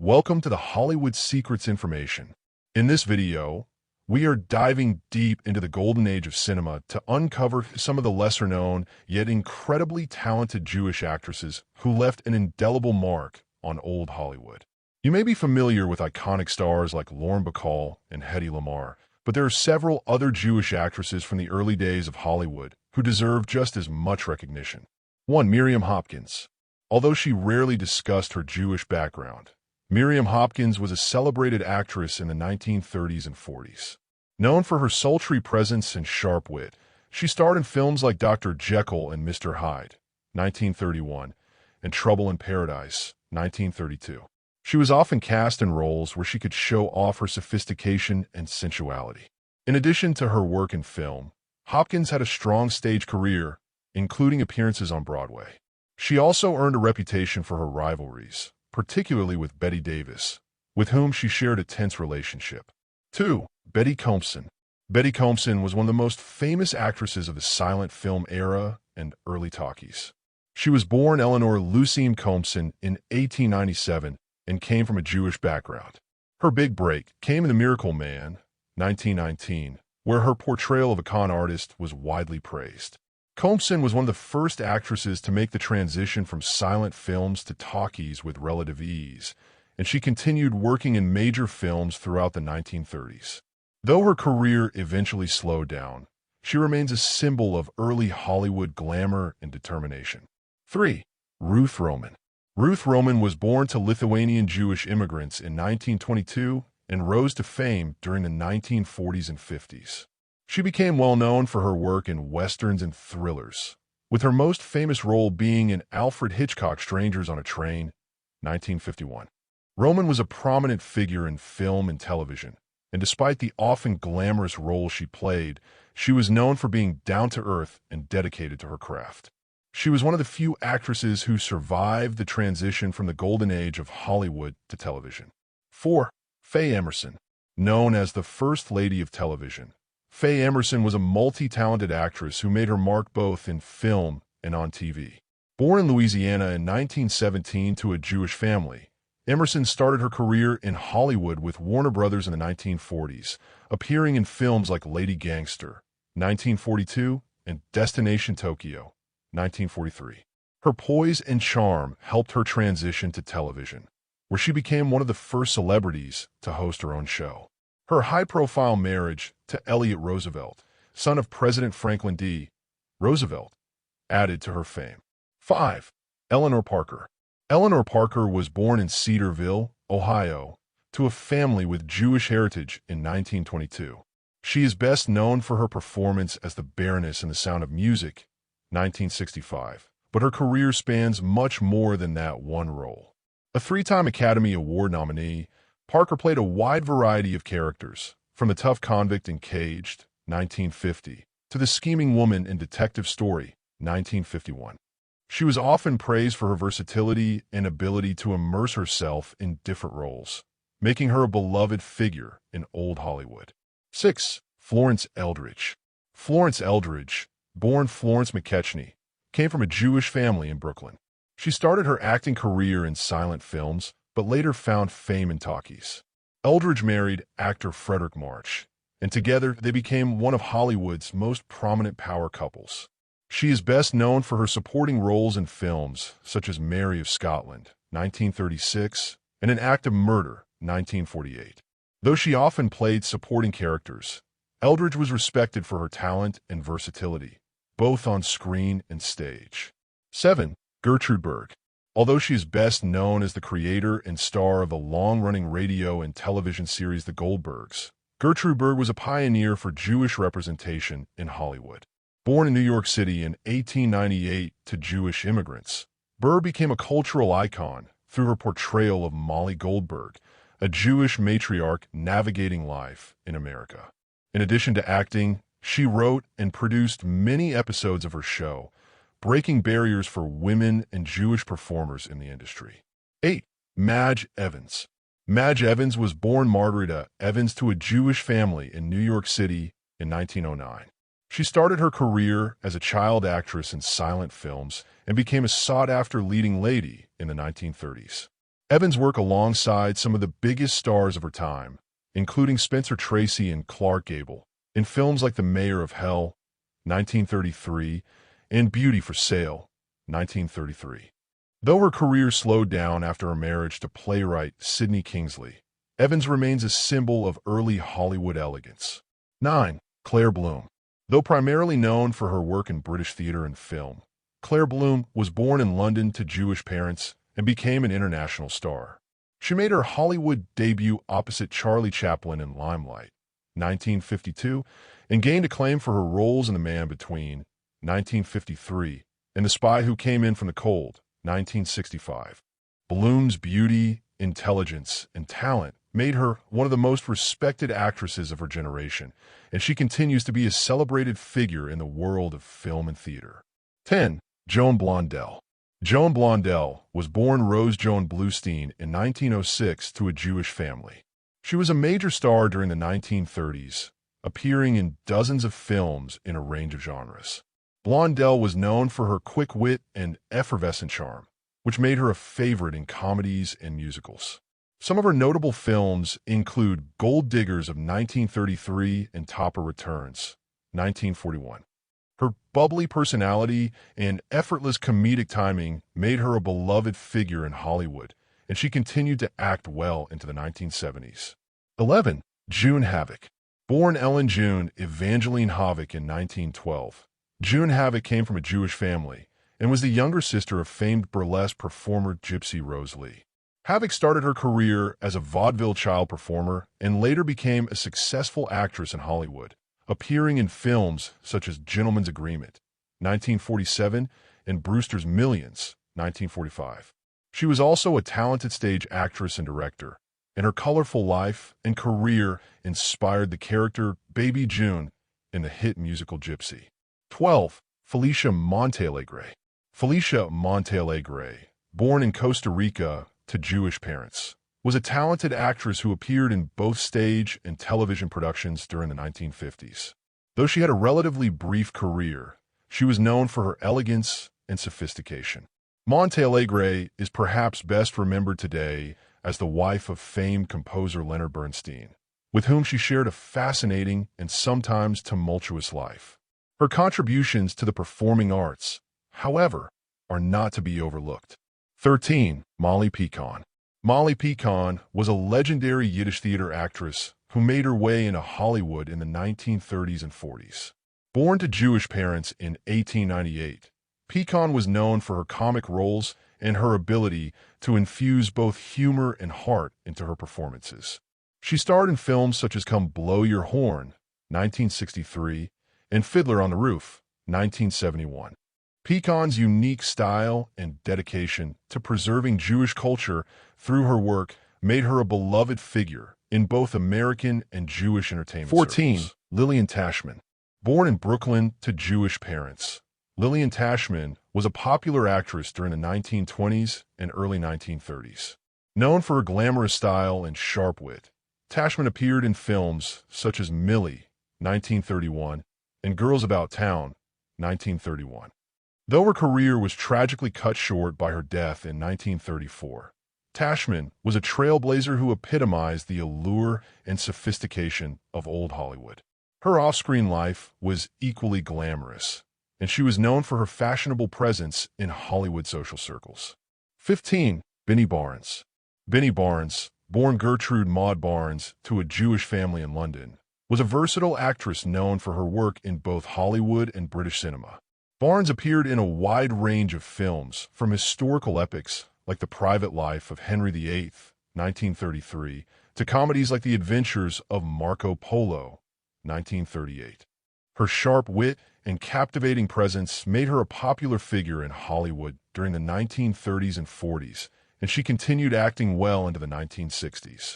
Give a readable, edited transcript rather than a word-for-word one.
Welcome to the Hollywood Secrets Information. In this video, we are diving deep into the golden age of cinema to uncover some of the lesser-known, yet incredibly talented Jewish actresses who left an indelible mark on old Hollywood. You may be familiar with iconic stars like Lauren Bacall and Hedy Lamarr, but there are several other Jewish actresses from the early days of Hollywood who deserve just as much recognition. 1. Miriam Hopkins. Although she rarely discussed her Jewish background, Miriam Hopkins was a celebrated actress in the 1930s and 40s. Known for her sultry presence and sharp wit, she starred in films like Dr. Jekyll and Mr. Hyde, 1931, and Trouble in Paradise, 1932. She was often cast in roles where she could show off her sophistication and sensuality. In addition to her work in film, Hopkins had a strong stage career, including appearances on Broadway. She also earned a reputation for her rivalries, particularly with Bette Davis, with whom she shared a tense relationship. 2. Betty Compson. Betty Compson was one of the most famous actresses of the silent film era and early talkies. She was born Eleanor Compson in 1897 and came from a Jewish background. Her big break came in The Miracle Man, 1919, where her portrayal of a con artist was widely praised. Compson was one of the first actresses to make the transition from silent films to talkies with relative ease, and she continued working in major films throughout the 1930s. Though her career eventually slowed down, she remains a symbol of early Hollywood glamour and determination. 3. Ruth Roman. Ruth Roman was born to Lithuanian Jewish immigrants in 1922 and rose to fame during the 1940s and 50s. She became well known for her work in westerns and thrillers, with her most famous role being in Alfred Hitchcock's Strangers on a Train, 1951. Roman was a prominent figure in film and television, and despite the often glamorous roles she played, she was known for being down-to-earth and dedicated to her craft. She was one of the few actresses who survived the transition from the golden age of Hollywood to television. 4. Faye Emerson. Known as the First Lady of Television, Faye Emerson was a multi-talented actress who made her mark both in film and on TV. Born in Louisiana in 1917 to a Jewish family, Emerson started her career in Hollywood with Warner Brothers in the 1940s, appearing in films like Lady Gangster, 1942, and Destination Tokyo, 1943. Her poise and charm helped her transition to television, where she became one of the first celebrities to host her own show. Her high-profile marriage to Elliott Roosevelt, son of President Franklin D. Roosevelt, added to her fame. 5. Eleanor Parker. Eleanor Parker was born in Cedarville, Ohio, to a family with Jewish heritage in 1922. She is best known for her performance as the Baroness in The Sound of Music, 1965, but her career spans much more than that one role. A three-time Academy Award nominee, Parker played a wide variety of characters, from the tough convict in Caged, 1950, to the scheming woman in Detective Story, 1951. She was often praised for her versatility and ability to immerse herself in different roles, making her a beloved figure in old Hollywood. 6. Florence Eldridge. Florence Eldridge, born Florence McKechnie, came from a Jewish family in Brooklyn. She started her acting career in silent films, but later found fame in talkies. Eldridge married actor Frederick March, and together they became one of Hollywood's most prominent power couples. She is best known for her supporting roles in films such as Mary of Scotland, 1936, and An Act of Murder, 1948. Though she often played supporting characters, Eldridge was respected for her talent and versatility, both on screen and stage. 7. Gertrude Berg. Although she is best known as the creator and star of the long-running radio and television series The Goldbergs, Gertrude Berg was a pioneer for Jewish representation in Hollywood. Born in New York City in 1898 to Jewish immigrants, Berg became a cultural icon through her portrayal of Molly Goldberg, a Jewish matriarch navigating life in America. In addition to acting, she wrote and produced many episodes of her show, breaking barriers for women and Jewish performers in the industry. 8. Madge Evans. Madge Evans was born Margarita Evans to a Jewish family in New York City in 1909. She started her career as a child actress in silent films and became a sought-after leading lady in the 1930s. Evans worked alongside some of the biggest stars of her time, including Spencer Tracy and Clark Gable, in films like The Mayor of Hell, 1933, and Beauty for Sale, 1933. Though her career slowed down after her marriage to playwright Sidney Kingsley, Evans remains a symbol of early Hollywood elegance. 9. Claire Bloom. Though primarily known for her work in British theater and film, Claire Bloom was born in London to Jewish parents and became an international star. She made her Hollywood debut opposite Charlie Chaplin in Limelight, 1952, and gained acclaim for her roles in The Man Between, 1953, and The Spy Who Came In From the Cold, 1965. Bloom's beauty, intelligence, and talent made her one of the most respected actresses of her generation, and she continues to be a celebrated figure in the world of film and theater. 10. Joan Blondell. Joan Blondell was born Rose Joan Bluestein in 1906 to a Jewish family. She was a major star during the 1930s, appearing in dozens of films in a range of genres. Blondell was known for her quick wit and effervescent charm, which made her a favorite in comedies and musicals. Some of her notable films include Gold Diggers of 1933 and Topper Returns, 1941. Her bubbly personality and effortless comedic timing made her a beloved figure in Hollywood, and she continued to act well into the 1970s. 11. June Havoc. Born Ellen June Evangeline Havoc in 1912, June Havoc came from a Jewish family and was the younger sister of famed burlesque performer Gypsy Rose Lee. Havoc started her career as a vaudeville child performer and later became a successful actress in Hollywood, appearing in films such as Gentleman's Agreement, 1947, and Brewster's Millions, 1945. She was also a talented stage actress and director, and her colorful life and career inspired the character Baby June in the hit musical Gypsy. 12. Felicia Montealegre. Felicia Montealegre, born in Costa Rica to Jewish parents, was a talented actress who appeared in both stage and television productions during the 1950s. Though she had a relatively brief career, she was known for her elegance and sophistication. Montealegre is perhaps best remembered today as the wife of famed composer Leonard Bernstein, with whom she shared a fascinating and sometimes tumultuous life. Her contributions to the performing arts, however, are not to be overlooked. 13. Molly Picon. Molly Picon was a legendary Yiddish theater actress who made her way into Hollywood in the 1930s and 40s. Born to Jewish parents in 1898, Picon was known for her comic roles and her ability to infuse both humor and heart into her performances. She starred in films such as Come Blow Your Horn, 1963, and Fiddler on the Roof, 1971. Picon's unique style and dedication to preserving Jewish culture through her work made her a beloved figure in both American and Jewish entertainment 14. Circles. Lilyan Tashman. Born in Brooklyn to Jewish parents, Lilyan Tashman was a popular actress during the 1920s and early 1930s. Known for her glamorous style and sharp wit, Tashman appeared in films such as Millie, 1931, and Girls About Town, 1931. Though her career was tragically cut short by her death in 1934, Tashman was a trailblazer who epitomized the allure and sophistication of old Hollywood. Her off-screen life was equally glamorous, and she was known for her fashionable presence in Hollywood social circles. 15. Binnie Barnes. Binnie Barnes, born Gertrude Maud Barnes to a Jewish family in London, was a versatile actress known for her work in both Hollywood and British cinema. Barnes appeared in a wide range of films, from historical epics like The Private Life of Henry VIII, 1933, to comedies like The Adventures of Marco Polo, 1938. Her sharp wit and captivating presence made her a popular figure in Hollywood during the 1930s and 40s, and she continued acting well into the 1960s.